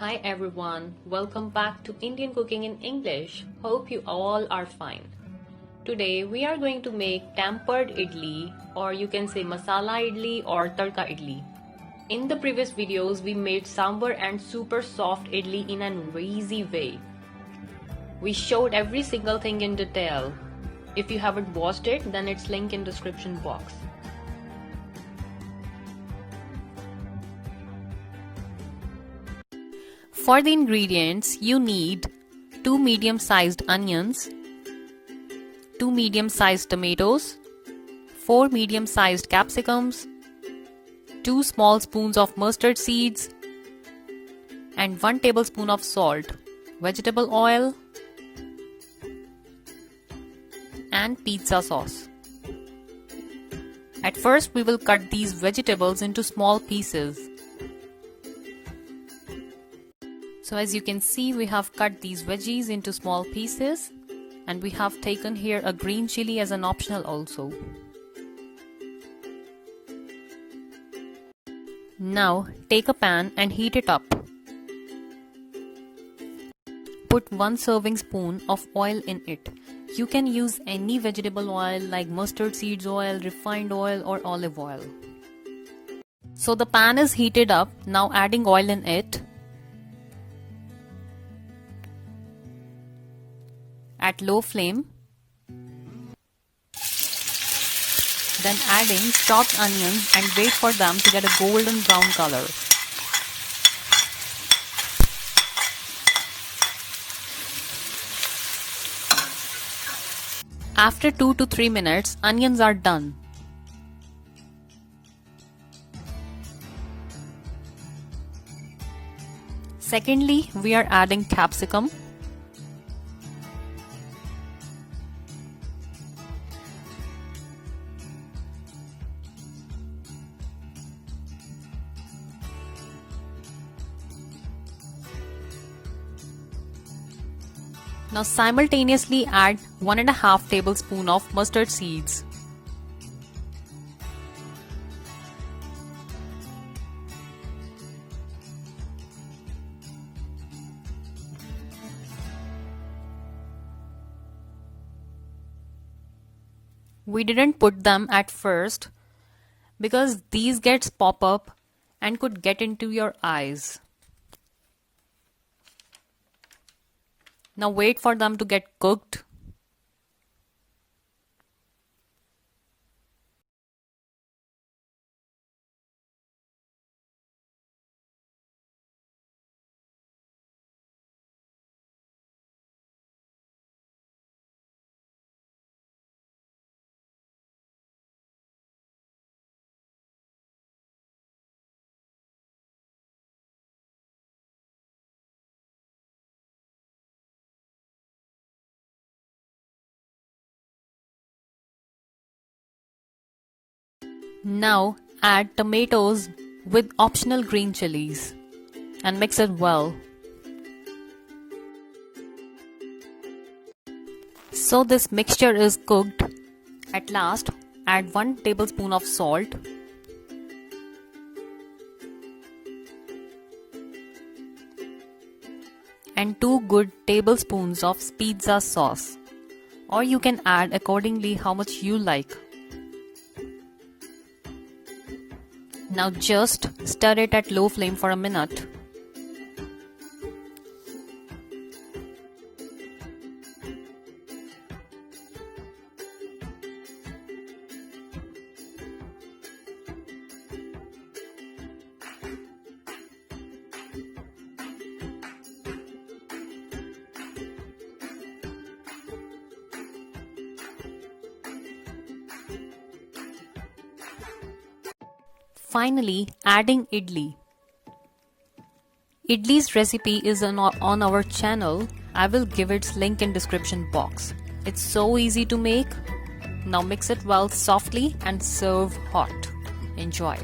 Hi everyone, welcome back to Indian Cooking in English. Hope you all are fine. Today we are going to make tempered idli, or you can say masala idli or tadka idli. In the previous videos we made sambar and super soft idli in an easy way. We showed every single thing in detail. If you haven't watched it, then it's link in description box. For the ingredients, you need 2 medium-sized onions, 2 medium-sized tomatoes, 4 medium-sized capsicums, 2 small spoons of mustard seeds, and 1 tablespoon of salt, vegetable oil, and pizza sauce. At first, we will cut these vegetables into small pieces. So as you can see, we have cut these veggies into small pieces, and we have taken here a green chili as an optional also. Now take a pan and heat it up. Put 1 serving spoon of oil in it. You can use any vegetable oil like mustard seeds oil, refined oil or olive oil. So the pan is heated up, now adding oil in it. At low flame, then adding chopped onions and wait for them to get a golden brown color. After 2 to 3 minutes, onions are done. Secondly, we are adding capsicum. Now simultaneously add 1.5 tablespoon of mustard seeds. We didn't put them at first because these gets pop up and could get into your eyes. Now wait for them to get cooked. Now add tomatoes with optional green chilies and mix it well. So this mixture is cooked. At last, add 1 tablespoon of salt, and 2 good tablespoons of pizza sauce, or you can add accordingly how much you like. Now just stir it at low flame for a minute. Finally, adding idli. Idli's recipe is on our channel. I will give its link in description box. It's so easy to make. Now mix it well softly and serve hot. Enjoy.